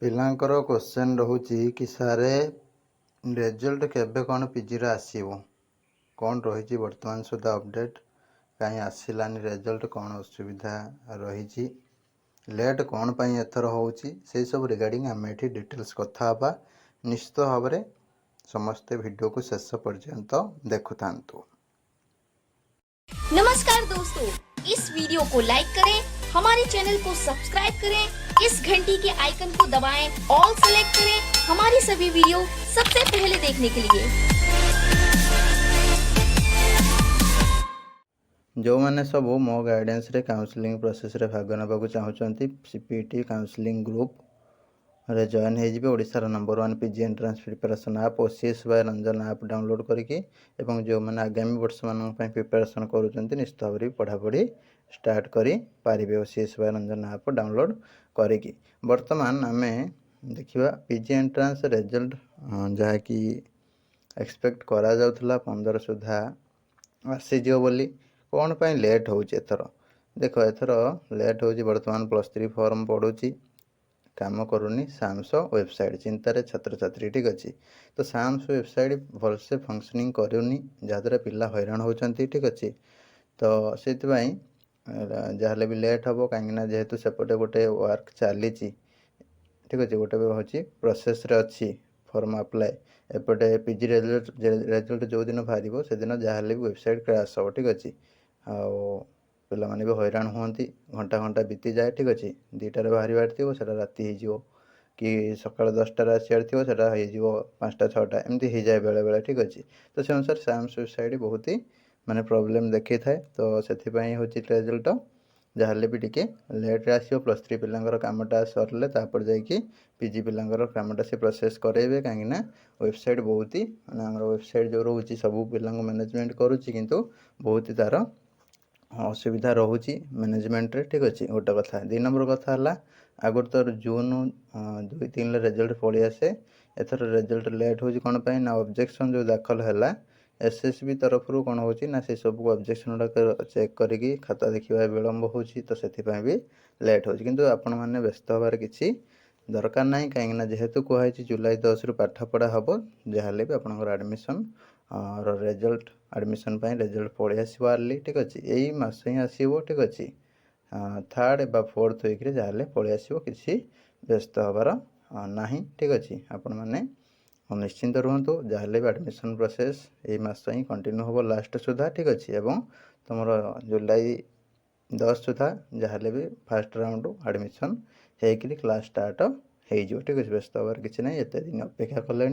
ପିଲାଙ୍କର କ୍ୱେଶ୍ଚନ୍ ରହୁଛି କି ସାରେ ରେଜଲ୍ଟ କେବେ କ'ଣ ପିଜିର ଆସିବ, କ'ଣ ରହିଛି ବର୍ତ୍ତମାନ ସୁଦ୍ଧା ଅପଡ଼େଟ୍, କାହିଁ ଆସିଲାନି ରେଜଲ୍ଟ, କ'ଣ ଅସୁବିଧା ରହିଛି, ଲେଟ୍ କ'ଣ ପାଇଁ ଏଥର ହେଉଛି, ସେହିସବୁ ରିଗାର୍ଡ଼ିଂ ଆମେ ଏଠି ଡିଟେଲ୍ସ କଥା ହେବା। ନିଶ୍ଚିତ ଭାବରେ ସମସ୍ତେ ଭିଡ଼ିଓକୁ ଶେଷ ପର୍ଯ୍ୟନ୍ତ ଦେଖୁଥାନ୍ତୁ। नमस्कार दोस्तों, इस वीडियो को लाइक करें, हमारे चैनल को सब्सक्राइब करें, इस घंटी के आइकन को दबाएं, ऑल सेलेक्ट करें हमारी सभी वीडियो सबसे पहले देखने के लिए। जो मैंने सब मो गाइडेंस रे काउंसलिंग प्रोसेस रे भाग नेबाकू चाहूँगी सीपीटी काउंसलिंग ग्रुप रे जॉइन हो ओडिशार नंबर 1 पीजी एंट्रांस प्रिपरेशन आप ओसीएस बाय रंजन आप डाउनलोड करके एवं जो मैंने आगामी वर्ष मान प्रिपरेशन करुँच निश्चित भाव पढ़ापढ़ी स्टार्ट करें ओसीएस बाय रंजन आप डाउनलोड करके बर्तमान आम देखा पीजी एंट्रांस रिजल्ट जहाँकि एक्सपेक्ट करा जाउथला 15 सुधा आसीज बोली कौन पाई लेट हो देख एथर लेट हो बर्तमान +3 फॉर्म पड़ुची काम करूनी साम्स वेबसाइट चिंतार छात्र छात्री ठीक अच्छे तो साम्स वेबसाइट भलसे फंक्शनिंग करूनी जहाँद्वारा पिला हैरान होती ठीक अच्छे तो से जहाँ भी लेट हम कहीं जेहेतु सेपटे गोटे वर्क चली ठीक अच्छे गोटे हूँ प्रोसेस रे अच्छी फॉर्म अप्लाई एपटे पीजी रिजल्ट जो दिन बाहर से दिन जहाँ भी वेबसाइट क्रैश हो ठीक अच्छे पिला माने भी हैरान हुंती घंटा घंटा बीती जाए ठीक अच्छे 2टार बाहर थी से राति हो कि सकाल 10टार आसार थी से 5टा 6टा एमती हो जाए बेले बेले ठीक अच्छे तो से अनुसार साम्स वेबसाइट बहुत ही माने प्रॉब्लम देखी थाए तो से हूँ रिजल्ट जहाँ भी टी लेट्रे आसो +3 पिलांकर कामटा सरले तापर जाकि पीजी पिलांकर कामटा से प्रोसेस करेबे कहीं वेबसाइट बहुत ही माने वेबसाइट जो रोचे सब पिला मैनेजमेंट करुच्ची किंतु बहुत ही तार असुविधा रोचे मैनेजमेंट रे ठीक अच्छे गोटे कथा 2 नंबर कथा है आगर तो जून 2-3 रिजल्ट पलि आसे एथर रिजल्ट लेट हो कौन पाई ना ऑब्जेक्शन जो दाखल है एसएसबी तरफ कौन हो से सब ऑब्जेक्शन गुड़ा चेक करके खाता देखा विलम्ब हो तो से भी लेट हो किंतु आपण मैंने व्यस्त हबार किसी दरकार ना कहीं जेहेतु कहुई जुलाई 10 रु पाठ पढ़ा हम जहाँ भी आपंकर एडमिशन रिजल्ट एडमिशन रिजल्ट पलि आर्ली ठीक अच्छे यही मास ही आसो ठीक अच्छे 3rd एवं 4th वीक जहाँ पलि आसो किसी व्यस्त हबार ना ठीक अच्छे आपण मैंने निश्चिंत रुहतु जहाँ भी एडमिशन प्रोसेस यही मास ही कंटिन्यू हम लास्ट सुधा ठीक अच्छे एवं तुम जुलाई 10 सुधा जहाँ भी फास्ट राउंड एडमिशन होकर क्लास स्टार्ट हो ठीक अच्छे व्यस्त हबार किसी ना एत दिन अपेक्षा कले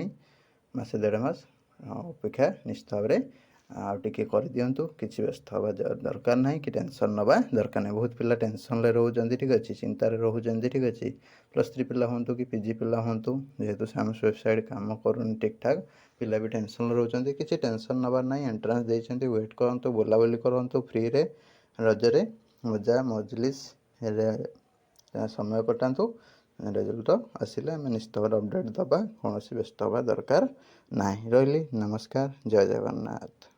मासे 1.5 मास अपेक्षा निश्चित भाव में आउे कर दिंतु किसी व्यस्त हवा दरकार ना कि टेंशन नवा दरकार नहीं बहुत पिला टेंशन रोचे ठीक अच्छे चिंतार रोचे ठीक अच्छे +3 पिला हूँ कि पीजी पिला हूँ जेहेतु साम्स वेबसाइट काम करूनी ठीक ठाक पिला भी टेंशन रोचे किसी टेंशन नबार ना एंट्रांस देते वेट करूँ बुलाबुली करूँ फ्री रे रजरे मजा मजलिस समय कटातु रिजल्ट आसिले आम निश्चित भाव अपडेट दबा कौन व्यस्त हवा दरकार ना रही। नमस्कार, जय जगन्नाथ।